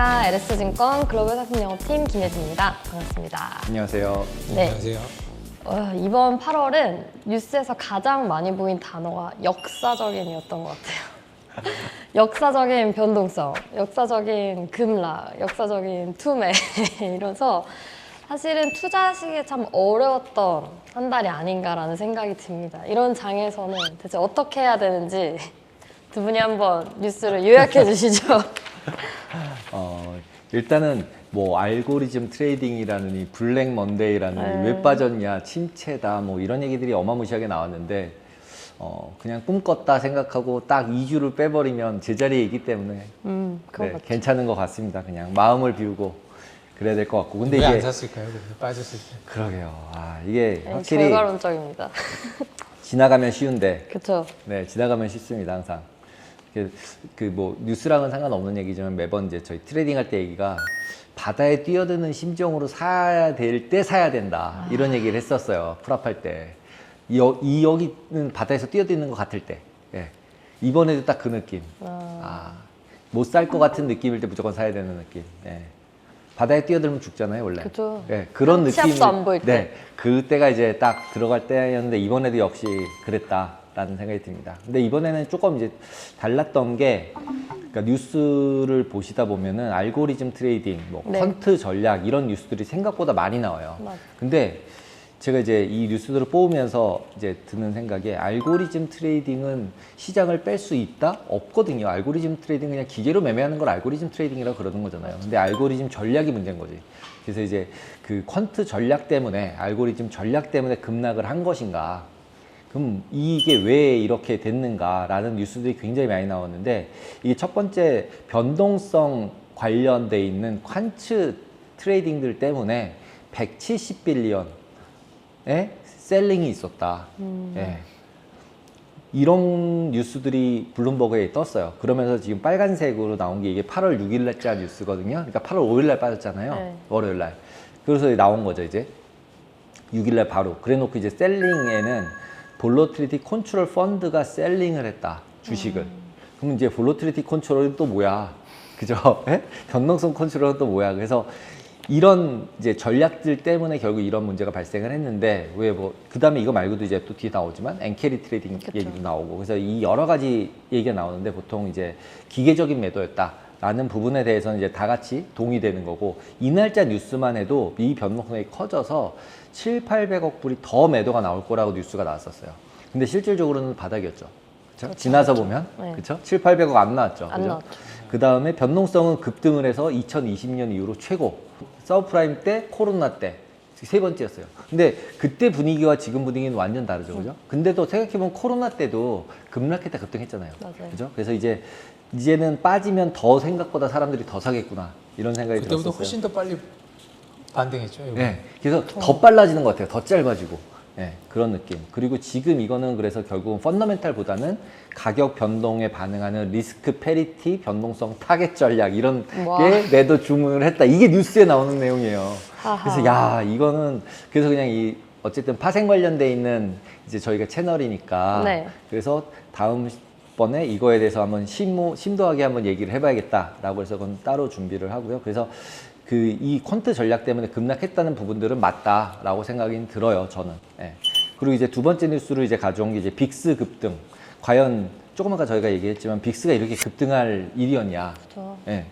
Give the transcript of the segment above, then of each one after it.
안녕하십니까. LS증권 글로벌 상품영업팀 김예진입니다. 반갑습니다. 안녕하세요. 네. 안녕하세요. 이번 8월은 뉴스에서 가장 많이 보인 단어가 역사적인이었던 것 같아요. 역사적인 변동성, 역사적인 급락, 역사적인 투매 이러면서 사실은 투자하시기에 참 어려웠던 한 달이 아닌가라는 생각이 듭니다. 이런 장에서는 대체 어떻게 해야 되는지 두 분이 한번 뉴스를 요약해 주시죠. 일단은 뭐 알고리즘 트레이딩이라는 이 블랙 먼데이라는 왜 빠졌냐, 침체다, 뭐 이런 얘기들이 어마무시하게 나왔는데 그냥 꿈 꿨다 생각하고 딱 2주를 빼버리면 제자리에 있기 때문에 그건 네, 맞죠. 괜찮은 것 같습니다. 그냥 마음을 비우고 그래야 될 것 같고. 근데 왜 안 이게 샀을까요? 그래서 빠졌을 때. 그러게요. 이게 네, 확실히 결과론적입니다. 지나가면 쉬운데 그렇죠. 네, 지나가면 쉽습니다, 항상. 그 뭐 뉴스랑은 상관없는 얘기지만 매번 이제 저희 트레이딩 할 때 얘기가 바다에 뛰어드는 심정으로 사야 될 때 사야 된다. 이런 얘기를 했었어요. 풀업할 때. 여기는 바다에서 뛰어드는 것 같을 때. 예. 이번에도 딱 그 느낌. 못 살 것 같은 느낌일 때 무조건 사야 되는 느낌. 예. 바다에 뛰어들면 죽잖아요, 원래. 그죠. 예, 그런 시합도 느낌을. 안 보일 때. 네, 그때가 이제 딱 들어갈 때였는데 이번에도 역시 그랬다라는 생각이 듭니다. 근데 이번에는 조금 이제 달랐던 게 그러니까 뉴스를 보시다 보면은 알고리즘 트레이딩, 뭐 네. 퀀트 전략 이런 뉴스들이 생각보다 많이 나와요. 맞아요. 근데 제가 이제 이 뉴스들을 뽑으면서 이제 드는 생각에 알고리즘 트레이딩은 시장을 뺄 수 있다? 없거든요. 알고리즘 트레이딩 그냥 기계로 매매하는 걸 알고리즘 트레이딩이라고 그러는 거잖아요. 근데 알고리즘 전략이 문제인 거지. 그래서 이제 그 퀀트 전략 때문에 알고리즘 전략 때문에 급락을 한 것인가? 그럼 이게 왜 이렇게 됐는가라는 뉴스들이 굉장히 많이 나왔는데 이게 첫 번째 변동성 관련돼 있는 퀀트 트레이딩들 때문에 170빌리언 에 셀링이 있었다. 예. 이런 뉴스들이 블룸버그에 떴어요. 그러면서 지금 빨간색으로 나온 게 이게 8월 6일 날짜 뉴스거든요. 그러니까 8월 5일 날 빠졌잖아요. 네. 월요일 날. 그래서 나온 거죠, 이제. 6일 날 바로. 그래 놓고 이제 셀링에는 볼로트리티 컨트롤 펀드가 셀링을 했다. 주식을. 그럼 이제 볼로트리티 컨트롤은 또 뭐야? 그죠? 예? 변동성 컨트롤은 또 뭐야? 그래서 이런 이제 전략들 때문에 결국 이런 문제가 발생을 했는데 왜 뭐 그다음에 이거 말고도 이제 또 뒤에 나오지만 엔캐리 트레이딩 그쵸. 얘기도 나오고 그래서 이 여러 가지 얘기가 나오는데 보통 이제 기계적인 매도였다라는 부분에 대해서는 이제 다 같이 동의되는 거고 이 날짜 뉴스만 해도 이 변동성이 커져서 7,800억 불이 더 매도가 나올 거라고 뉴스가 나왔었어요. 근데 실질적으로는 바닥이었죠. 그쵸? 그렇죠. 지나서 보면 네. 그렇죠? 7,800억 안 나왔죠. 안 그죠? 나왔죠. 그 다음에 변동성은 급등을 해서 2020년 이후로 최고. 서브프라임 때, 코로나 때 세 번째였어요. 근데 그때 분위기와 지금 분위기는 완전 다르죠, 그죠? 근데도 생각해보면 코로나 때도 급락했다 급등했잖아요. 맞아요. 그죠? 그래서 이제는 빠지면 더 생각보다 사람들이 더 사겠구나 이런 생각이 그때보다 들었어요. 훨씬 더 빨리 반등했죠. 이번에. 네, 그래서 더 빨라지는 것 같아요. 더 짧아지고. 네, 그런 느낌. 그리고 지금 이거는 그래서 결국은 펀더멘탈보다는 가격 변동에 반응하는 리스크 페리티 변동성 타겟 전략 이런 와. 게 매도 주문을 했다. 이게 뉴스에 나오는 내용이에요. 하하. 그래서 야, 이거는 그래서 그냥 이 어쨌든 파생 관련돼 있는 이제 저희가 채널이니까 네. 그래서 다음번에 이거에 대해서 한번 심도하게 한번 얘기를 해봐야겠다라고 해서 그건 따로 준비를 하고요. 그래서 이 퀀트 전략 때문에 급락했다는 부분들은 맞다라고 생각이 들어요, 저는. 예. 그리고 이제 두 번째 뉴스를 이제 가져온 게 이제 빅스 급등. 과연 조금 아까 저희가 얘기했지만 빅스가 이렇게 급등할 일이었냐. 그렇죠. 예.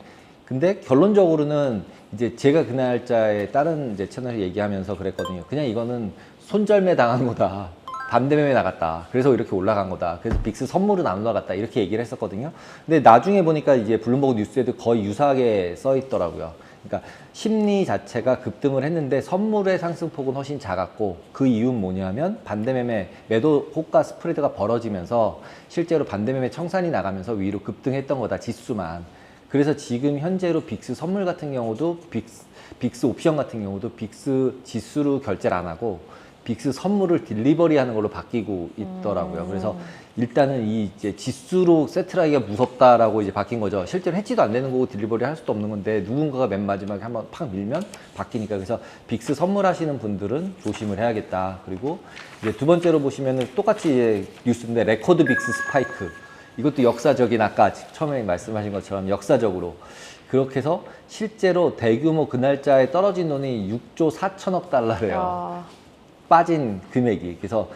근데 결론적으로는 이제 제가 그 날짜에 다른 이제 채널 얘기하면서 그랬거든요. 그냥 이거는 손절매 당한 거다. 반대매매 나갔다. 그래서 이렇게 올라간 거다. 그래서 빅스 선물은 안 올라갔다. 이렇게 얘기를 했었거든요. 근데 나중에 보니까 이제 블룸버그 뉴스에도 거의 유사하게 써 있더라고요. 그러니까 심리 자체가 급등을 했는데 선물의 상승폭은 훨씬 작았고 그 이유는 뭐냐면 반대매매 매도 호가 스프레드가 벌어지면서 실제로 반대매매 청산이 나가면서 위로 급등했던 거다. 지수만. 그래서 지금 현재로 빅스 선물 같은 경우도 빅스 옵션 같은 경우도 빅스 지수로 결제를 안 하고 빅스 선물을 딜리버리 하는 걸로 바뀌고 있더라고요. 그래서 일단은 이 이제 지수로 세트라기가 무섭다라고 이제 바뀐 거죠. 실제로 해지도 안 되는 거고 딜리버리 할 수도 없는 건데 누군가가 맨 마지막에 한번 팍 밀면 바뀌니까. 그래서 빅스 선물하시는 분들은 조심을 해야겠다. 그리고 이제 두 번째로 보시면은 똑같이 이제 뉴스인데 레코드 빅스 스파이크. 이것도 역사적인 아까 처음에 말씀하신 것처럼 역사적으로 그렇게 해서 실제로 대규모 그 날짜에 떨어진 돈이 6조 4천억 달러래요. 아, 빠진 금액이. 그래서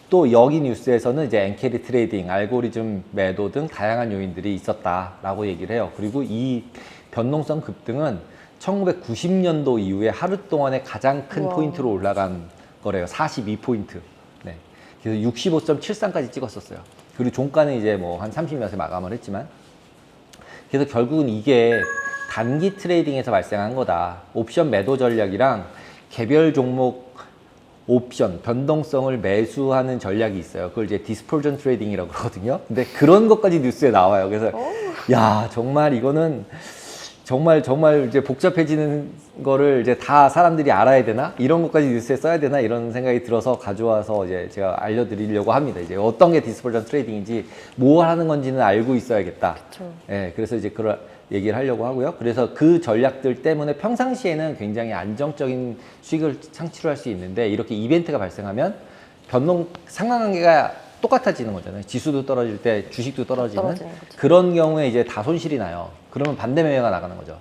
또 여기 뉴스에서는 이제 엔캐리 트레이딩, 알고리즘 매도 등 다양한 요인들이 있었다라고 얘기를 해요. 그리고 이 변동성 급등은 1990년도 이후에 하루 동안에 가장 큰 우와. 포인트로 올라간 거래요. 42포인트. 네. 그래서 65.73까지 찍었었어요. 그리고 종가는 이제 뭐 한 30몇에 마감을 했지만, 그래서 결국은 이게 단기 트레이딩에서 발생한 거다. 옵션 매도 전략이랑 개별 종목 옵션, 변동성을 매수하는 전략이 있어요. 그걸 이제 디스퍼전 트레이딩이라고 그러거든요. 근데 그런 것까지 뉴스에 나와요. 그래서 야, 정말 이거는 정말 이제 복잡해지는 거를 이제 다 사람들이 알아야 되나? 이런 것까지 뉴스에 써야 되나? 이런 생각이 들어서 가져와서 이제 제가 알려드리려고 합니다. 이제 어떤 게 디스퍼전 트레이딩인지, 뭘 하는 건지는 알고 있어야겠다. 그쵸. 예, 그래서 이제 그런 얘기를 하려고 하고요. 그래서 그 전략들 때문에 평상시에는 굉장히 안정적인 수익을 창출할 수 있는데, 이렇게 이벤트가 발생하면 상관관계가 똑같아지는 거잖아요. 지수도 떨어질 때 주식도 떨어지는 떨어지는 거죠. 그런 경우에 이제 다 손실이 나요. 그러면 반대 매매가 나가는 거죠.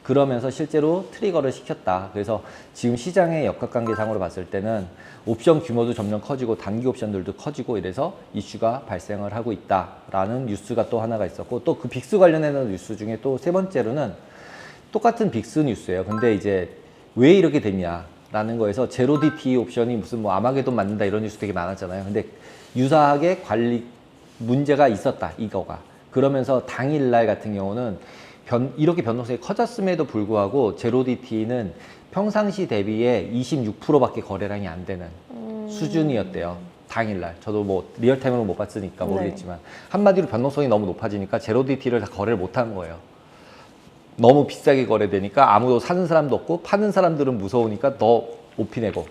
그러면서 실제로 트리거를 시켰다. 그래서 지금 시장의 역학관계상으로 봤을 때는 옵션 규모도 점점 커지고 단기 옵션들도 커지고 이래서 이슈가 발생을 하고 있다라는 뉴스가 또 하나가 있었고, 또 그 빅스 관련해서 뉴스 중에 또 세 번째로는 똑같은 빅스 뉴스예요. 근데 이제 왜 이렇게 됐냐라는 거에서 제로 DT 옵션이 무슨 뭐 아마게돈 맞는다 이런 뉴스 되게 많았잖아요. 근데 유사하게 관리 문제가 있었다, 이거가. 그러면서 당일날 같은 경우는 이렇게 변동성이 커졌음에도 불구하고 제로 DT는 평상시 대비에 26%밖에 거래량이 안 되는 수준이었대요. 당일날. 저도 뭐 리얼타임으로 못 봤으니까 모르겠지만, 한마디로 변동성이 너무 높아지니까 제로 DT를 다 거래를 못 한 거예요. 너무 비싸게 거래되니까 아무도 사는 사람도 없고, 파는 사람들은 무서우니까 더 높이 내고.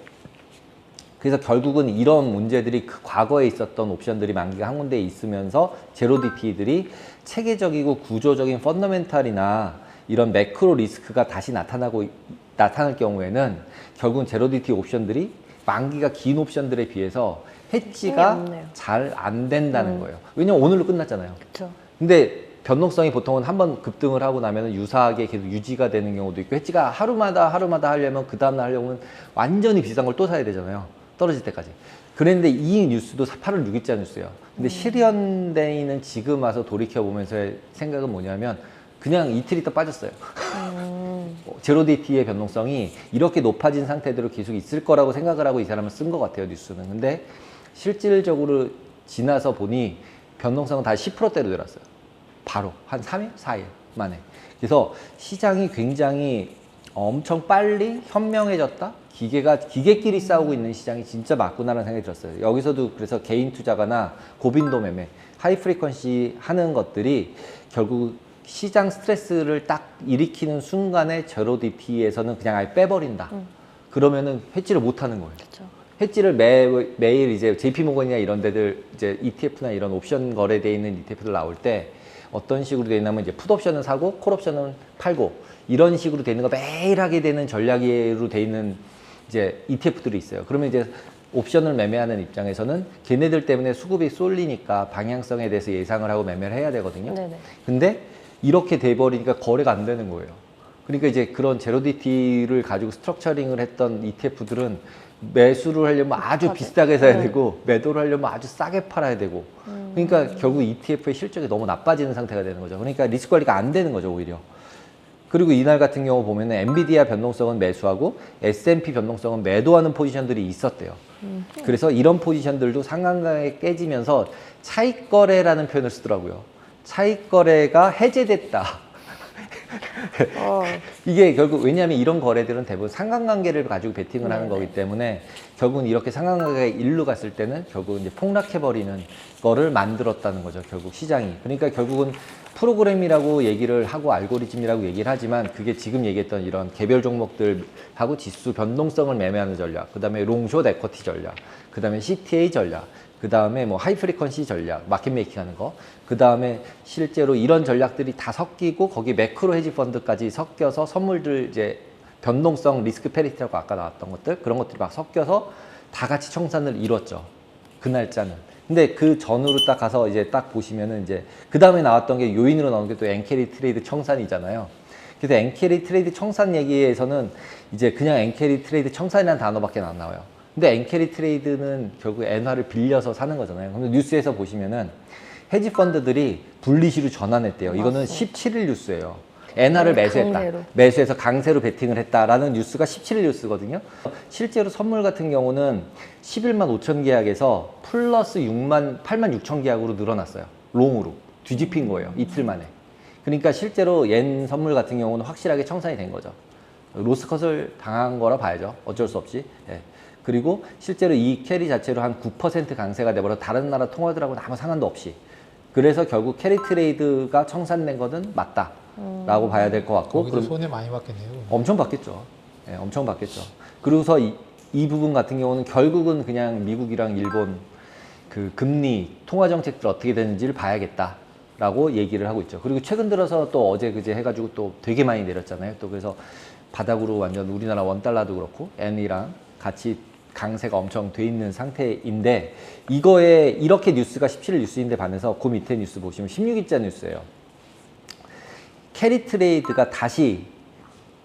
그래서 결국은 이런 문제들이 그 과거에 있었던 옵션들이 만기가 한 군데에 있으면서 제로 DT들이 체계적이고 구조적인 펀더멘탈이나 이런 매크로 리스크가 다시 나타날 경우에는 결국은 제로 DT 옵션들이 만기가 긴 옵션들에 비해서 해지가 잘 안 된다는 거예요. 왜냐면 오늘로 끝났잖아요. 그쵸. 근데 변동성이 보통은 한번 급등을 하고 나면 유사하게 계속 유지가 되는 경우도 있고, 해지가 하루마다 하려면 그 다음날 하려면 완전히 비싼 걸 또 사야 되잖아요. 떨어질 때까지. 그런데 이 뉴스도 8월 6일자 뉴스예요. 근데 실현되는 지금 와서 돌이켜보면서의 생각은 뭐냐면, 그냥 이틀 있다 빠졌어요. 제로 DT의 변동성이 이렇게 높아진 상태대로 계속 있을 거라고 생각을 하고 이 사람은 쓴 것 같아요, 뉴스는. 근데 실질적으로 지나서 보니 변동성은 다시 10%대로 내렸어요. 바로 한 3일, 4일 만에. 그래서 시장이 굉장히 엄청 빨리 현명해졌다? 기계끼리 싸우고 있는 시장이 진짜 맞구나라는 생각이 들었어요. 여기서도 그래서 개인 투자가나 고빈도 매매, 하이 프리퀀시 하는 것들이 결국 시장 스트레스를 딱 일으키는 순간에 제로 DT에서는 그냥 아예 빼버린다. 그러면은 해지를 못 하는 거예요. 그쵸. 해지를 매일 이제 JP모건이나 이런 데들 이제 ETF나 이런 옵션 거래되어 있는 ETF들 나올 때 어떤 식으로 되어 있냐면, 이제 풋옵션은 사고 콜옵션은 팔고 이런 식으로 되는 거 매일 하게 되는 전략으로 되어 있는 이제 ETF들이 있어요. 그러면 이제 옵션을 매매하는 입장에서는 걔네들 때문에 수급이 쏠리니까 방향성에 대해서 예상을 하고 매매를 해야 되거든요. 네네. 근데 이렇게 돼버리니까 거래가 안 되는 거예요. 그러니까 이제 그런 제로 DT를 가지고 스트럭처링을 했던 ETF들은 매수를 하려면 아주 비싸게 사야 되고, 매도를 하려면 아주 싸게 팔아야 되고, 그러니까 결국 ETF의 실적이 너무 나빠지는 상태가 되는 거죠. 그러니까 리스크 관리가 안 되는 거죠, 오히려. 그리고 이날 같은 경우 보면은 엔비디아 변동성은 매수하고 S&P 변동성은 매도하는 포지션들이 있었대요. 그래서 이런 포지션들도 상한가에 깨지면서 차익 거래라는 표현을 쓰더라고요. 차익 거래가 해제됐다. 이게 결국, 왜냐하면 이런 거래들은 대부분 상관관계를 가지고 베팅을 하는 거기 때문에 결국은 이렇게 상관관계가 일로 갔을 때는 결국은 이제 폭락해버리는 거를 만들었다는 거죠, 결국 시장이. 그러니까 결국은 프로그램이라고 얘기를 하고 알고리즘이라고 얘기를 하지만, 그게 지금 얘기했던 이런 개별 종목들하고 지수 변동성을 매매하는 전략, 그 다음에 롱숏 에쿼티 전략, 그 다음에 CTA 전략, 그 다음에 뭐 하이 프리퀀시 전략, 마켓 메이킹 하는 거, 그 다음에 실제로 이런 전략들이 다 섞이고 거기 매크로 헤지 펀드까지 섞여서 선물들, 이제 변동성 리스크 페리티라고 아까 나왔던 것들, 그런 것들이 막 섞여서 다 같이 청산을 이뤘죠, 그 날짜는. 근데 그 전으로 딱 가서 이제 딱 보시면은 이제 그 다음에 나왔던 게, 요인으로 나온 게 또 엔캐리 트레이드 청산이잖아요. 그래서 엔캐리 트레이드 청산 얘기에서는 이제 그냥 엔캐리 트레이드 청산이라는 단어밖에 안 나와요. 근데 엔캐리 트레이드는 결국 엔화를 빌려서 사는 거잖아요. 근데 뉴스에서 보시면은 헤지 펀드들이 분리시로 전환했대요. 이거는 맞습니다. 17일 뉴스예요. 엔화를 매수했다. 강제로. 매수해서 강세로 베팅을 했다라는 뉴스가 17일 뉴스거든요. 실제로 선물 같은 경우는 11만 5천 계약에서 플러스 8만 6천 계약으로 늘어났어요. 롱으로. 뒤집힌 거예요. 이틀 만에. 그러니까 실제로 옌 선물 같은 경우는 확실하게 청산이 된 거죠. 로스컷을 당한 거라 봐야죠. 어쩔 수 없이. 예. 그리고 실제로 이 캐리 자체로 한 9% 강세가 돼버려 다른 나라 통화들하고는 아무 상관도 없이. 그래서 결국 캐리 트레이드가 청산된 거는 맞다라고 봐야 될 것 같고. 거기도 손해 많이 받겠네요. 엄청 받겠죠. 예, 엄청 받겠죠. 그리고서 이 부분 같은 경우는 결국은 그냥 미국이랑 일본 그 금리 통화 정책들 어떻게 되는지를 봐야겠다라고 얘기를 하고 있죠. 그리고 최근 들어서 또 어제 그제 해가지고 또 되게 많이 내렸잖아요. 또 그래서 바닥으로 완전 우리나라 원달러도 그렇고 엔이랑 같이 강세가 엄청 돼 있는 상태인데, 이거에 이렇게 뉴스가 17일 뉴스인데 반해서 그 밑에 뉴스 보시면 16일자 뉴스예요. 캐리 트레이드가 다시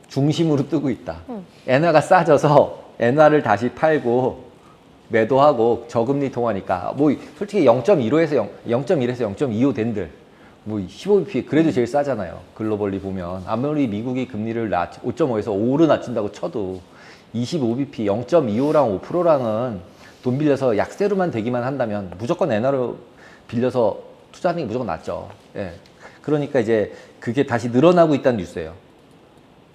중심으로 뜨고 있다. 엔화가 싸져서 엔화를 다시 팔고 매도하고 저금리 통화니까 뭐 솔직히 0.15에서 0.25 된들 뭐 15bp 그래도 제일 싸잖아요. 글로벌리 보면 아무리 미국이 금리를 5.5에서 5로 낮춘다고 쳐도 25bp 0.25랑 5%랑은 돈 빌려서 약세로만 되기만 한다면 무조건 엔화로 빌려서 투자하는 게 무조건 낫죠. 예. 그러니까 이제 그게 다시 늘어나고 있다는 뉴스예요.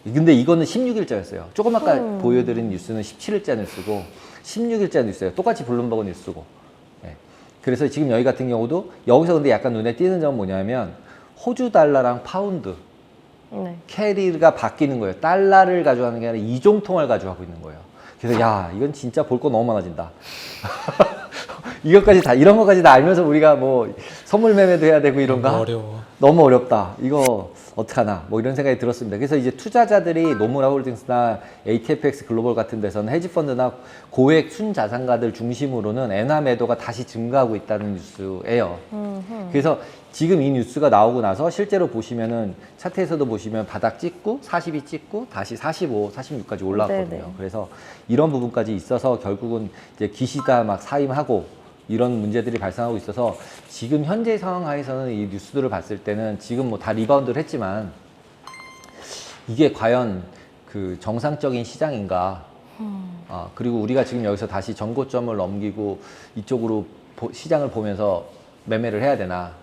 근데 이거는 16일자였어요. 조금 아까 보여드린 뉴스는 17일자 뉴스고 16일자 뉴스예요. 똑같이 블룸버그 뉴스고. 예. 그래서 지금 여기 같은 경우도 여기서 근데 약간 눈에 띄는 점은 뭐냐면 호주 달러랑 파운드 네. 캐리가 바뀌는 거예요. 달러를 가져가는 게 아니라 이종통화를 가져가고 있는 거예요. 그래서 야, 이건 진짜 볼 거 너무 많아진다. 이것까지 다 이런 것까지 다 알면서 우리가 뭐 선물 매매도 해야 되고 이런가? 너무 어려워. 너무 어렵다. 이거 어떡하나? 뭐 이런 생각이 들었습니다. 그래서 이제 투자자들이 노무라 홀딩스나 ATFX 글로벌 같은 데서는 헤지펀드나 고액 순자산가들 중심으로는 엔화 매도가 다시 증가하고 있다는 뉴스예요. 그래서 지금 이 뉴스가 나오고 나서 실제로 보시면은 차트에서도 보시면 바닥 찍고 42 찍고 다시 45, 46까지 올라왔거든요. 네네. 그래서 이런 부분까지 있어서 결국은 이제 기시다 막 사임하고 이런 문제들이 발생하고 있어서 지금 현재 상황 하에서는 이 뉴스들을 봤을 때는 지금 뭐 다 리바운드를 했지만 이게 과연 그 정상적인 시장인가? 그리고 우리가 지금 여기서 다시 전고점을 넘기고 이쪽으로 시장을 보면서 매매를 해야 되나?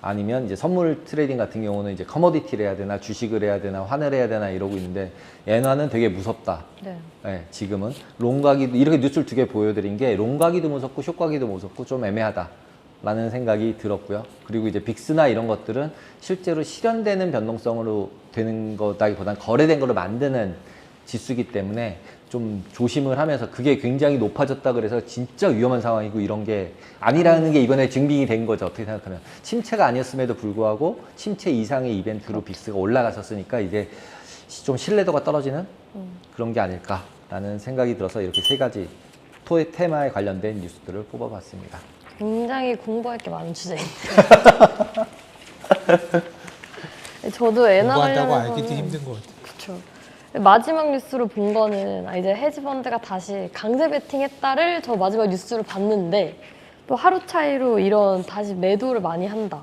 아니면 이제 선물 트레이딩 같은 경우는 이제 커머디티를 해야 되나, 주식을 해야 되나, 환을 해야 되나 이러고 있는데 엔화는 되게 무섭다. 네. 네, 지금은 롱가기도 이렇게 뉴스를 두 개 보여드린 게 롱가기도 무섭고 숏가기도 무섭고 좀 애매하다라는 생각이 들었고요. 그리고 이제 빅스나 이런 것들은 실제로 실현되는 변동성으로 되는 거다기보다는 거래된 거를 만드는 지수기 때문에 좀 조심을 하면서 그게 굉장히 높아졌다 그래서 진짜 위험한 상황이고 이런 게 아니라는 게 이번에 증빙이 된 거죠. 어떻게 생각하면 침체가 아니었음에도 불구하고 침체 이상의 이벤트로 빅스가 올라갔었으니까 이제 좀 신뢰도가 떨어지는 그런 게 아닐까라는 생각이 들어서 이렇게 세 가지 테마에 관련된 뉴스들을 뽑아봤습니다. 굉장히 공부할 게 많은 주제인데. 저도 엔화 공부한다고 관련해서는 알기도 힘든 것 같아요. 그쵸. 마지막 뉴스로 본 거는 이제 헤지펀드가 다시 강제 베팅했다를 저 마지막 뉴스로 봤는데 또 하루 차이로 이런 다시 매도를 많이 한다.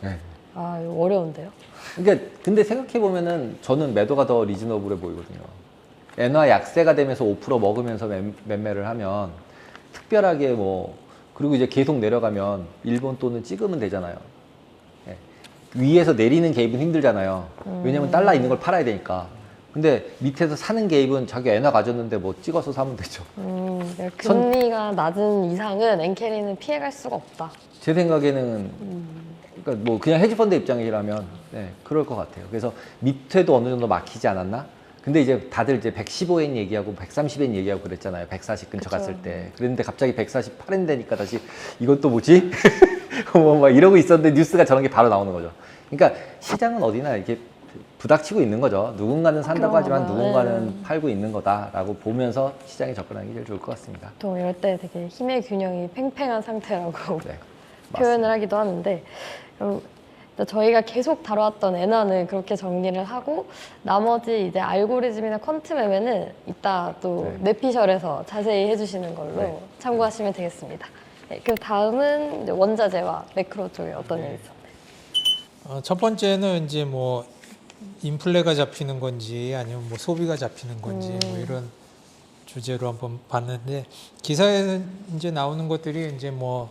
네. 아 이거 어려운데요? 그러니까 근데 생각해 보면은 저는 매도가 더 리즈너블해 보이거든요. 엔화 약세가 되면서 5% 먹으면서 매매를 하면 특별하게 뭐 그리고 이제 계속 내려가면 일본 돈은 찍으면 되잖아요. 예. 위에서 내리는 개입은 힘들잖아요. 왜냐면 달러 있는 걸 팔아야 되니까. 근데 밑에서 사는 개입은 자기 엔화 가졌는데 뭐 찍어서 사면 되죠. 금리가 낮은 이상은 엔캐리는 피해갈 수가 없다. 제 생각에는 그러니까 뭐 그냥 헤지펀드 입장이라면 네, 그럴 것 같아요. 그래서 밑에도 어느 정도 막히지 않았나? 근데 이제 다들 이제 115엔 얘기하고 130엔 얘기하고 그랬잖아요. 140 근처 그쵸. 갔을 때. 그랬는데 갑자기 148엔 되니까 다시 이건 또 뭐지? 뭐 막 이러고 있었는데 뉴스가 저런 게 바로 나오는 거죠. 그러니까 시장은 어디나 이렇게 부닥치고 있는 거죠. 누군가는 산다고 하지만 누군가는 팔고 있는 거다라고 보면서 시장에 접근하는 게 제일 좋을 것 같습니다. 또 이럴 때 되게 힘의 균형이 팽팽한 상태라고 네, 표현을 하기도 하는데 근데 저희가 계속 다뤄왔던 엔화는 그렇게 정리를 하고 나머지 이제 알고리즘이나 퀀트 매매는 이따 또 네. 내피셜에서 자세히 해주시는 걸로 네. 참고하시면 되겠습니다. 네, 그럼 다음은 이제 원자재와 매크로 쪽에 어떤 일이 있었나요? 첫 번째는 이제 뭐 인플레가 잡히는 건지 아니면 뭐 소비가 잡히는 건지 뭐 이런 주제로 한번 봤는데 기사에는 이제 나오는 것들이 이제 뭐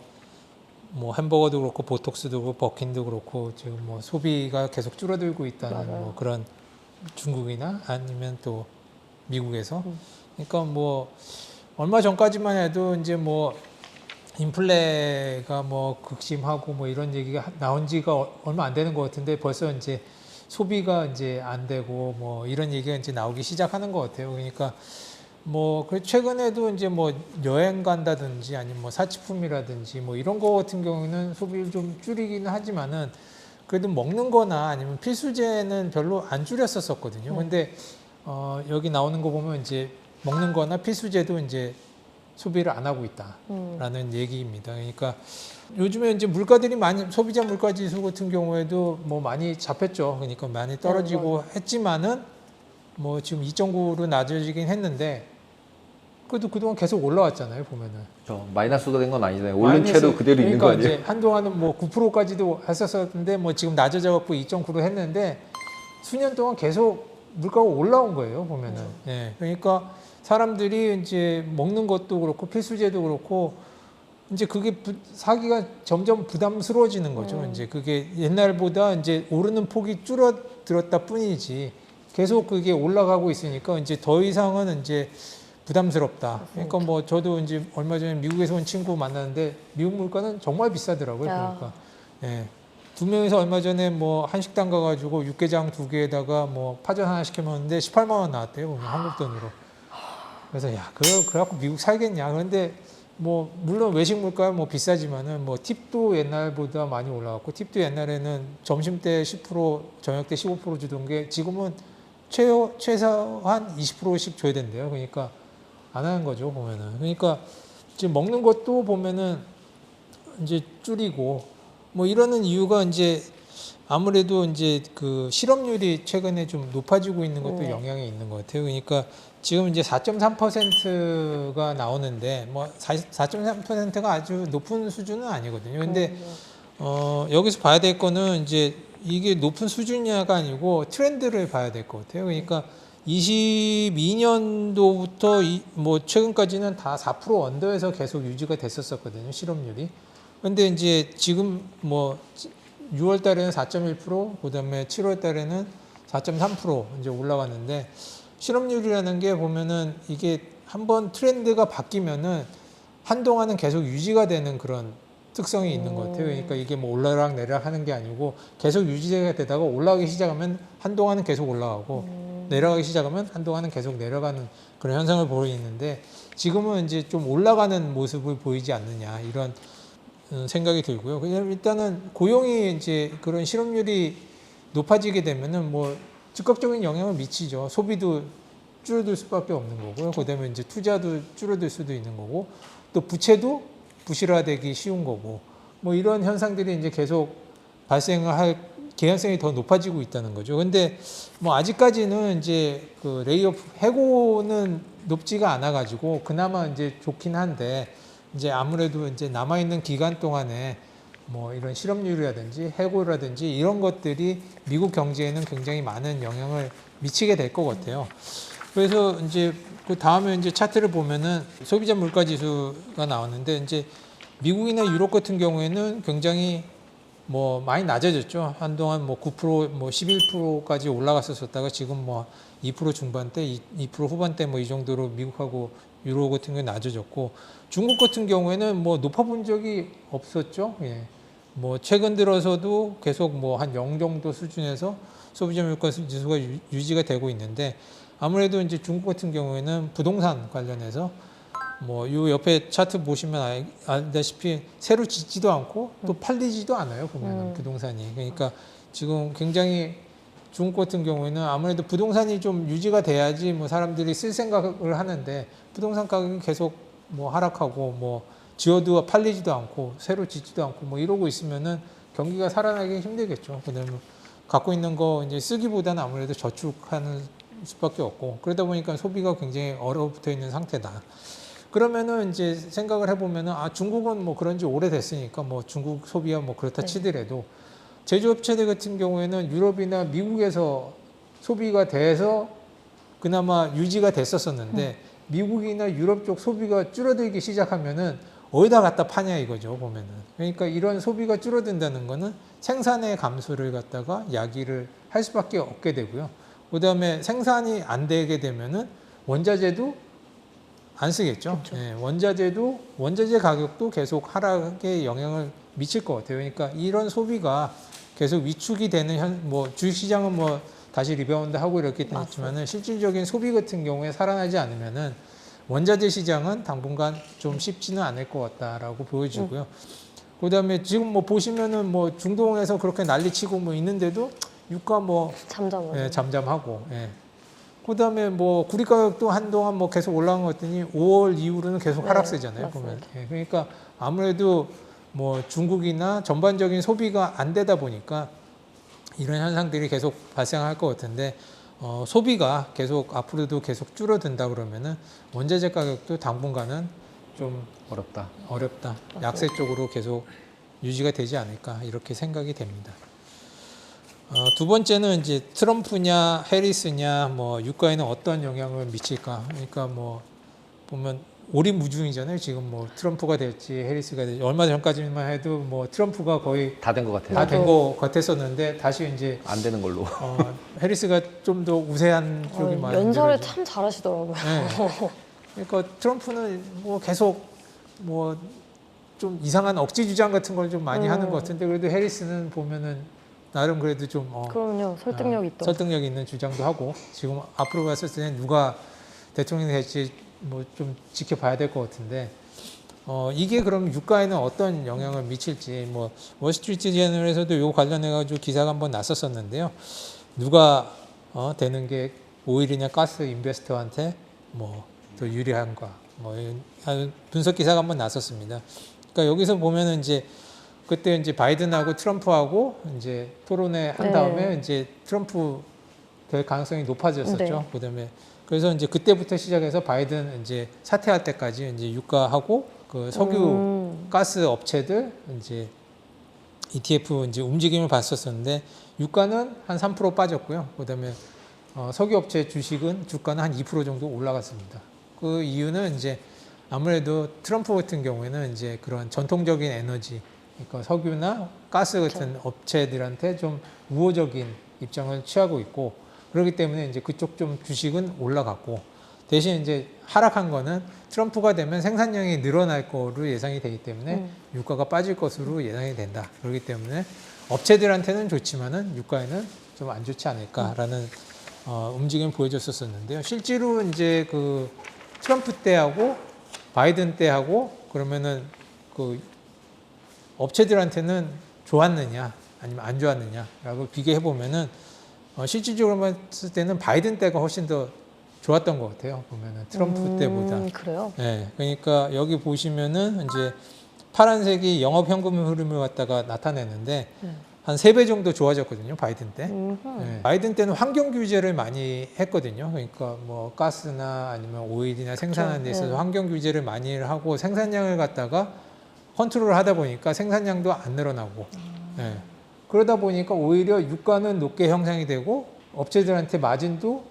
햄버거도 그렇고 보톡스도 그렇고 버킨도 그렇고 지금 뭐 소비가 계속 줄어들고 있다는 맞아요. 뭐 그런 중국이나 아니면 또 미국에서 그러니까 뭐 얼마 전까지만 해도 이제 뭐 인플레가 뭐 극심하고 뭐 이런 얘기가 나온 지가 얼마 안 되는 것 같은데 벌써 이제 소비가 이제 안 되고 뭐 이런 얘기가 이제 나오기 시작하는 것 같아요. 그러니까 뭐 최근에도 이제 뭐 여행 간다든지 아니면 뭐 사치품이라든지 뭐 이런 거 같은 경우는 소비를 좀 줄이기는 하지만은 그래도 먹는 거나 아니면 필수재는 별로 안 줄였었거든요. 근데 여기 나오는 거 보면 이제 먹는 거나 필수재도 이제 소비를 안 하고 있다라는 얘기입니다. 그러니까 요즘에 이제 물가들이 많이 소비자 물가 지수 같은 경우에도 뭐 많이 잡혔죠. 그러니까 많이 떨어지고 했지만은 뭐 지금 2.9로 낮아지긴 했는데 그래도 그동안 계속 올라왔잖아요. 보면은 마이너스가 된 건 아니잖아요. 오른 채로 그대로 있는 거 그러니까 아니에요? 이제 한동안은 뭐 9%까지도 했었었는데 뭐 지금 낮아져 갖고 2.9로 했는데 수년 동안 계속 물가가 올라온 거예요. 보면은. 예. 그러니까 사람들이 이제 먹는 것도 그렇고 필수재도 그렇고 이제 그게 사기가 점점 부담스러워지는 거죠. 이제 그게 옛날보다 이제 오르는 폭이 줄어들었다 뿐이지 계속 그게 올라가고 있으니까 이제 더 이상은 이제 부담스럽다. 그러니까 뭐 저도 이제 얼마 전에 미국에서 온 친구 만났는데 미국 물가는 정말 비싸더라고요. 그러니까 예. 두 명이서 얼마 전에 뭐 한식당 가가지고 육개장 2개에다가 뭐 파전 하나 시켜 먹었는데 18만 원 나왔대요. 보면 한국 돈으로. 그래서 야, 그래갖고 미국 살겠냐. 그런데 뭐 물론 외식 물가 뭐 비싸지만은 뭐 팁도 옛날보다 많이 올라갔고 팁도 옛날에는 점심 때 10% 저녁 때 15% 주던 게 지금은 최소한 20%씩 줘야 된대요. 그러니까 안 하는 거죠, 보면은. 그러니까 지금 먹는 것도 보면은 이제 줄이고 뭐 이러는 이유가 이제 아무래도 이제 그 실업률이 최근에 좀 높아지고 있는 것도 영향이 있는 것 같아요. 그러니까 지금 이제 4.3%가 나오는데 뭐 4.3%가 아주 높은 수준은 아니거든요. 근데 여기서 봐야 될 거는 이제 이게 높은 수준이냐가 아니고 트렌드를 봐야 될 것 같아요. 그러니까 22년도부터 뭐 최근까지는 다 4% 언더에서 계속 유지가 됐었거든요. 실업률이. 근데 이제 지금 뭐 6월 달에는 4.1%, 그다음에 7월 달에는 4.3% 이제 올라갔는데 실업률이라는 게 보면은 이게 한번 트렌드가 바뀌면은 한동안은 계속 유지가 되는 그런 특성이 있는 것 같아요. 그러니까 이게 뭐 올라락 내리락 하는 게 아니고 계속 유지가 되다가 올라가기 시작하면 한동안은 계속 올라가고 내려가기 시작하면 한동안은 계속 내려가는 그런 현상을 보이는데 지금은 이제 좀 올라가는 모습을 보이지 않느냐 이런 생각이 들고요. 그냥 일단은 고용이 이제 그런 실업률이 높아지게 되면은 뭐 즉각적인 영향을 미치죠. 소비도 줄어들 수밖에 없는 거고요. 그다음에 이제 투자도 줄어들 수도 있는 거고 또 부채도 부실화되기 쉬운 거고 뭐 이런 현상들이 이제 계속 발생을 할 개연성이 더 높아지고 있다는 거죠. 근데 뭐 아직까지는 이제 그 레이오프 해고는 높지가 않아 가지고 그나마 이제 좋긴 한데 이제 아무래도 이제 남아 있는 기간 동안에 뭐 이런 실업률이라든지 해고라든지 이런 것들이 미국 경제에는 굉장히 많은 영향을 미치게 될 것 같아요. 그래서 이제 그 다음에 이제 차트를 보면은 소비자 물가 지수가 나왔는데 이제 미국이나 유럽 같은 경우에는 굉장히 뭐 많이 낮아졌죠. 한동안 뭐 9%, 뭐 11%까지 올라갔었다가 지금 뭐 2% 중반대, 2% 후반대 뭐 이 정도로 미국하고 유럽 같은 경우에 낮아졌고 중국 같은 경우에는 뭐 높아본 적이 없었죠. 예. 뭐 최근 들어서도 계속 뭐 한 0 정도 수준에서 소비자 물가 지수가 유지가 되고 있는데 아무래도 이제 중국 같은 경우에는 부동산 관련해서 뭐 요 옆에 차트 보시면 알다시피 새로 짓지도 않고 또 팔리지도 않아요. 보면은 부동산이. 그러니까 지금 굉장히 중국 같은 경우에는 아무래도 부동산이 좀 유지가 돼야지 뭐 사람들이 쓸 생각을 하는데 부동산 가격이 계속 뭐 하락하고 뭐 지어도 팔리지도 않고 새로 짓지도 않고 뭐 이러고 있으면은 경기가 살아나기 힘들겠죠. 그다음에 갖고 있는 거 이제 쓰기보다는 아무래도 저축하는 수밖에 없고 그러다 보니까 소비가 굉장히 얼어붙어 있는 상태다. 그러면은 이제 생각을 해보면은 중국은 뭐 그런 지 오래됐으니까 뭐 중국 소비야 뭐 그렇다 네. 치더라도 제조업체들 같은 경우에는 유럽이나 미국에서 소비가 돼서 그나마 유지가 됐었었는데 미국이나 유럽 쪽 소비가 줄어들기 시작하면은 어디다 갖다 파냐 이거죠 보면은. 그러니까 이런 소비가 줄어든다는 거는 생산의 감소를 갖다가 야기를 할 수밖에 없게 되고요. 그다음에 생산이 안 되게 되면은 원자재도 안 쓰겠죠. 예, 원자재 가격도 계속 하락에 영향을 미칠 것 같아요. 그러니까 이런 소비가 계속 위축이 되는 뭐 주식시장은 뭐 다시 리바운드 하고 이렇게 됐지만은 실질적인 소비 같은 경우에 살아나지 않으면은 원자재 시장은 당분간 좀 쉽지는 않을 것 같다라고 보여지고요. 그다음에 지금 뭐 보시면은 뭐 중동에서 그렇게 난리치고 뭐 있는데도 유가 뭐 잠잠하죠. 예, 잠잠하고. 예. 그다음에 뭐 구리 가격도 한동안 뭐 계속 올라간 것 같더니 5월 이후로는 계속 네, 하락세잖아요. 보면. 예, 그러니까 아무래도 뭐 중국이나 전반적인 소비가 안 되다 보니까 이런 현상들이 계속 발생할 것 같은데 소비가 계속 앞으로도 계속 줄어든다 그러면은 원자재 가격도 당분간은 좀 어렵다. 어렵다. 약세 쪽으로 계속 유지가 되지 않을까 이렇게 생각이 됩니다. 두 번째는 이제 트럼프냐 해리스냐 뭐 유가에는 어떤 영향을 미칠까. 그러니까 뭐 보면 오리무중이잖아요. 지금 뭐 트럼프가 될지 해리스가 될지 얼마 전까지만 해도 뭐 트럼프가 거의 다 된 것 같아요. 다 된 거 같았었는데 다시 이제 안 되는 걸로. 해리스가 좀 더 우세한 쪽이 많이 연설을 늘어지고. 참 잘하시더라고요. 네. 그러니까 트럼프는 뭐 계속 뭐 좀 이상한 억지 주장 같은 걸 좀 많이 하는 것 같은데 그래도 해리스는 보면은 나름 그래도 좀 그럼요. 설득력 있다. 설득력 있는 주장도 하고 지금 앞으로 갔을 때는 누가 대통령이 될지 뭐 좀 지켜봐야 될 것 같은데 이게 그럼 유가에는 어떤 영향을 미칠지 뭐 월스트리트 저널에서도 요 관련해 가지고 기사가 한번 났었었는데요. 누가 되는 게 오일이냐 가스 인베스터한테 뭐 더 유리한가 뭐 분석 기사가 한번 났었습니다. 그러니까 여기서 보면은 이제 그때 이제 바이든하고 트럼프하고 이제 토론회 한 다음에 네. 이제 트럼프 될 가능성이 높아졌었죠. 네. 그다음에 그래서 이제 그때부터 시작해서 바이든 이제 사퇴할 때까지 이제 유가하고 그 석유 가스 업체들 이제 ETF 이제 움직임을 봤었었는데 유가는 한 3% 빠졌고요. 그다음에 석유 업체 주가는 한 2% 정도 올라갔습니다. 그 이유는 이제 아무래도 트럼프 같은 경우에는 이제 그런 전통적인 에너지, 그러니까 석유나 가스 같은 업체들한테 좀 우호적인 입장을 취하고 있고 그렇기 때문에 이제 그쪽 좀 주식은 올라갔고 대신 이제 하락한 거는 트럼프가 되면 생산량이 늘어날 거로 예상이 되기 때문에 유가가 빠질 것으로 예상이 된다. 그렇기 때문에 업체들한테는 좋지만은 유가에는 좀 안 좋지 않을까라는 움직임을 보여줬었는데요. 실제로 이제 그 트럼프 때하고 바이든 때하고 그러면은 그 업체들한테는 좋았느냐 아니면 안 좋았느냐라고 비교해 보면은 실질적으로 봤을 때는 바이든 때가 훨씬 더 좋았던 것 같아요. 보면은 트럼프 때보다. 그래요? 네, 그러니까 여기 보시면은 이제 파란색이 영업 현금 흐름을 갖다가 나타내는데 한 3배 정도 좋아졌거든요. 바이든 때. 네, 바이든 때는 환경 규제를 많이 했거든요. 그러니까 뭐 가스나 아니면 오일이나 생산하는 데 있어서 환경 규제를 많이 하고 생산량을 갖다가 컨트롤을 하다 보니까 생산량도 안 늘어나고 네. 그러다 보니까 오히려 유가는 높게 형성이 되고 업체들한테 마진도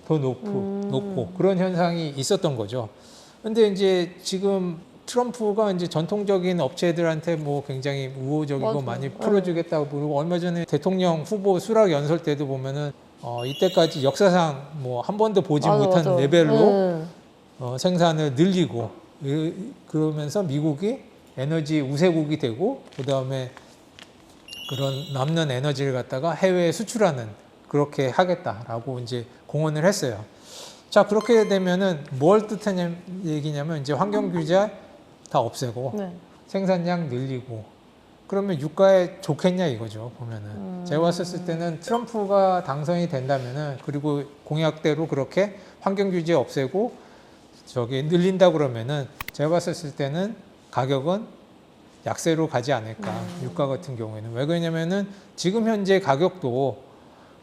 더 높고 그런 현상이 있었던 거죠. 근데 이제 지금 트럼프가 이제 전통적인 업체들한테 뭐 굉장히 우호적이고 맞아요. 많이 풀어주겠다고 부르고 얼마 전에 대통령 후보 수락 연설 때도 보면은 이때까지 역사상 뭐 한 번도 보지 못한 레벨로 생산을 늘리고 그러면서 미국이 에너지 우세국이 되고 그다음에 그런 남는 에너지를 갖다가 해외에 수출하는 그렇게 하겠다라고 이제 공언을 했어요. 자, 그렇게 되면은 뭘 뜻하냐면 얘기냐면 이제 환경 규제 다 없애고 생산량 늘리고 그러면 유가에 좋겠냐 이거죠. 보면은 제가 봤을 때는 트럼프가 당선이 된다면은 그리고 공약대로 그렇게 환경 규제 없애고 저기 늘린다 그러면은 제가 봤을 때는 가격은 약세로 가지 않을까. 유가 같은 경우에는. 왜 그러냐면은 지금 현재 가격도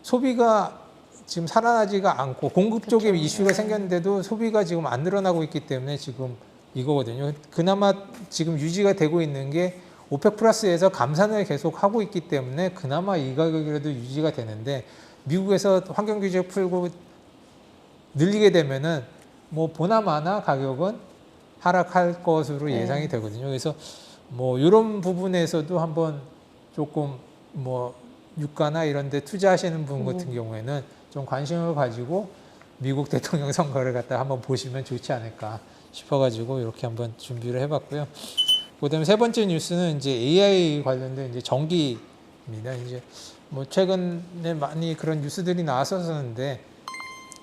소비가 지금 살아나지가 않고 공급 쪽에 그쵸. 이슈가 생겼는데도 소비가 지금 안 늘어나고 있기 때문에 지금 이거거든요. 그나마 지금 유지가 되고 있는 게 오펙 플러스에서 감산을 계속 하고 있기 때문에 그나마 이 가격이라도 유지가 되는데 미국에서 환경 규제 풀고 늘리게 되면은 뭐 보나마나 가격은 하락할 것으로 예상이 되거든요. 그래서 뭐 이런 부분에서도 한번 조금 뭐 유가나 이런 데 투자하시는 분 같은 경우에는 좀 관심을 가지고 미국 대통령 선거를 갖다 한번 보시면 좋지 않을까 싶어가지고 이렇게 한번 준비를 해봤고요. 그다음에 세 번째 뉴스는 이제 AI 관련된 이제 전기입니다. 이제 뭐 최근에 많이 그런 뉴스들이 나왔었는데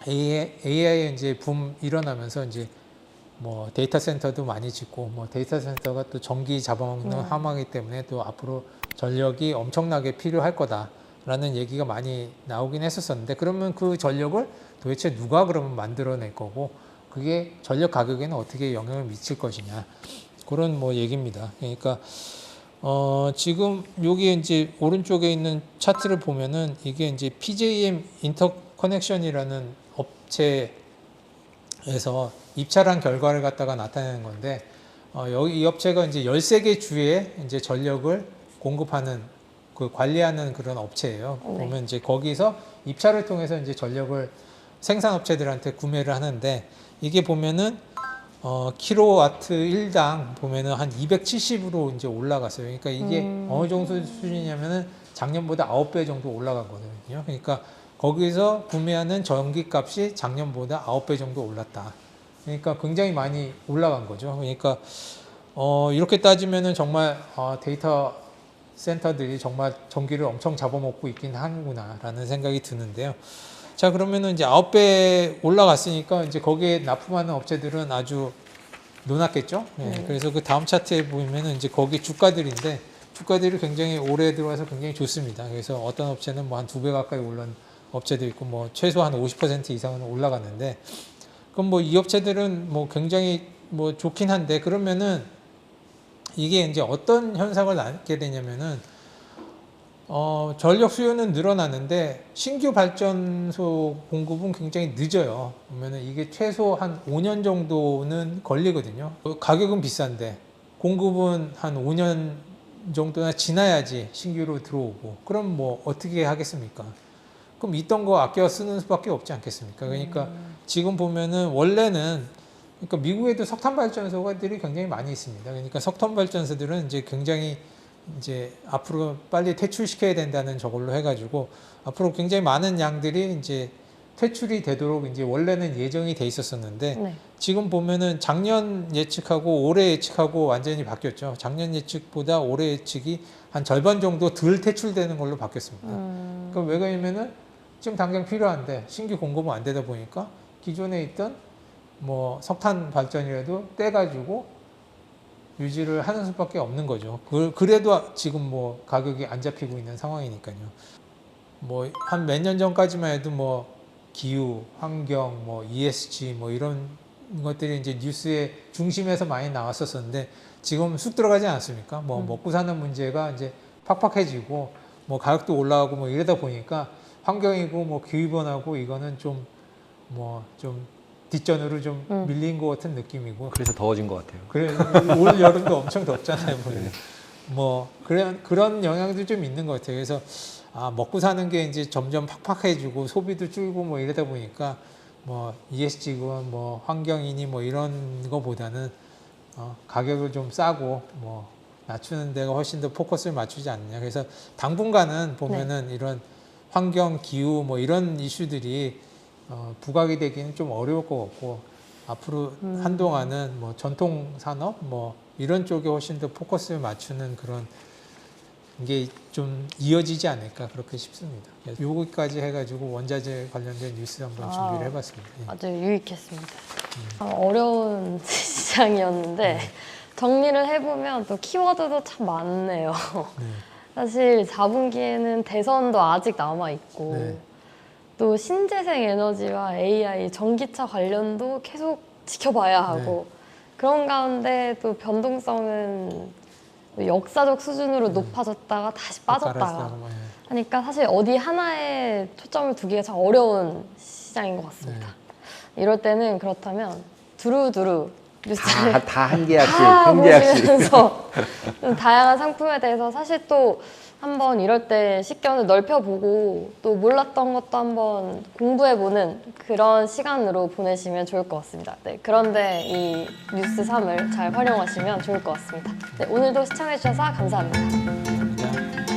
AI 이제 붐 일어나면서 이제 뭐 데이터 센터도 많이 짓고 뭐 데이터 센터가 또 전기 잡아먹는 함하기 때문에 또 앞으로 전력이 엄청나게 필요할 거다라는 얘기가 많이 나오긴 했었었는데 그러면 그 전력을 도대체 누가 그러면 만들어낼 거고 그게 전력 가격에는 어떻게 영향을 미칠 것이냐 그런 뭐 얘기입니다. 그러니까 지금 여기 이제 오른쪽에 있는 차트를 보면은 이게 이제 PJM 인터커넥션이라는 업체에서 입찰한 결과를 갖다가 나타내는 건데 여기 이 업체가 이제 13개 주에 이제 전력을 공급하는 그 관리하는 그런 업체예요. 네. 보면 이제 거기서 입찰을 통해서 이제 전력을 생산업체들한테 구매를 하는데 이게 보면은 킬로와트 1당 보면은 한 270으로 이제 올라갔어요. 그러니까 이게 어느 정도 수준이냐면은 작년보다 9배 정도 올라가거든요. 그러니까 거기서 구매하는 전기값이 작년보다 9배 정도 올랐다. 그러니까 굉장히 많이 올라간 거죠. 그러니까 이렇게 따지면은 정말 데이터 센터들이 정말 전기를 엄청 잡아먹고 있긴 하는구나라는 생각이 드는데요. 자, 그러면은 이제 9배 올라갔으니까 이제 거기에 납품하는 업체들은 아주 놀랐겠죠. 네. 그래서 그 다음 차트에 보면은 이제 거기 주가들인데 주가들이 굉장히 오래 들어와서 굉장히 좋습니다. 그래서 어떤 업체는 뭐 한 2배 가까이 올른 업체도 있고 뭐 최소한 50% 이상은 올라갔는데 그럼 뭐 이 업체들은 뭐 굉장히 뭐 좋긴 한데 그러면은 이게 이제 어떤 현상을 낳게 되냐면은 전력 수요는 늘어나는데 신규 발전소 공급은 굉장히 늦어요. 보면은 이게 최소 한 5년 정도는 걸리거든요. 가격은 비싼데 공급은 한 5년 정도나 지나야지 신규로 들어오고 그럼 뭐 어떻게 하겠습니까? 그럼 있던 거 아껴 쓰는 수밖에 없지 않겠습니까? 그러니까 지금 보면은 원래는 그러니까 미국에도 석탄 발전소가들이 굉장히 많이 있습니다. 그러니까 석탄 발전소들은 이제 굉장히 이제 앞으로 빨리 퇴출시켜야 된다는 저걸로 해가지고 앞으로 굉장히 많은 양들이 이제 퇴출이 되도록 이제 원래는 예정이 돼 있었었는데 네. 지금 보면은 작년 예측하고 올해 예측하고 완전히 바뀌었죠. 작년 예측보다 올해 예측이 한 절반 정도 덜 퇴출되는 걸로 바뀌었습니다. 그럼 왜 그러냐면은 지금 당장 필요한데 신규 공급은 안 되다 보니까 기존에 있던 뭐 석탄 발전이라도 떼가지고 유지를 하는 수밖에 없는 거죠. 그래도 지금 뭐 가격이 안 잡히고 있는 상황이니까요. 뭐 한 몇 년 전까지만 해도 뭐 기후, 환경, 뭐 ESG 뭐 이런 것들이 이제 뉴스의 중심에서 많이 나왔었는데 지금 쑥 들어가지 않습니까? 뭐 먹고 사는 문제가 이제 팍팍해지고 뭐 가격도 올라가고 뭐 이러다 보니까 환경이고 뭐 기후변화고 이거는 좀 뭐 좀 뒷전으로 좀 밀린 것 같은 느낌이고 그래서 더워진 것 같아요. 그래 올 여름도 엄청 덥잖아요. 보면. 뭐 그런 영향도 좀 있는 것 같아요. 그래서 먹고 사는 게 이제 점점 팍팍해지고 소비도 줄고 뭐 이러다 보니까 뭐 ESG고 뭐 환경이니 뭐 이런 거보다는 가격을 좀 싸고 뭐 낮추는 데가 훨씬 더 포커스를 맞추지 않느냐. 그래서 당분간은 보면은 이런 환경, 기후 뭐 이런 이슈들이 부각이 되기는 좀 어려울 것 같고 앞으로 한동안은 뭐 전통 산업 뭐 이런 쪽에 훨씬 더 포커스를 맞추는 그런 게 좀 이어지지 않을까 그렇게 싶습니다. 여기까지 해가지고 원자재 관련된 뉴스 한번 준비를 해봤습니다. 예. 아주 유익했습니다. 어려운 시장이었는데 정리를 해보면 또 키워드도 참 많네요. 사실 4분기에는 대선도 아직 남아있고 네. 또 신재생 에너지와 AI, 전기차 관련도 계속 지켜봐야 하고 그런 가운데 또 변동성은 역사적 수준으로 높아졌다가 다시 빠졌다가 깔았다가 뭐, 예. 하니까 사실 어디 하나에 초점을 두기가 참 어려운 시장인 것 같습니다. 이럴 때는 그렇다면 두루두루 뉴스를 다 한 계약씩, 다 한 계약씩. 보시면서 좀 다양한 상품에 대해서 사실 또 한번 이럴 때 식견을 넓혀보고 또 몰랐던 것도 한번 공부해보는 그런 시간으로 보내시면 좋을 것 같습니다. 네, 그런데 이 뉴스 3을 잘 활용하시면 좋을 것 같습니다. 네, 오늘도 시청해주셔서 감사합니다. 감사합니다.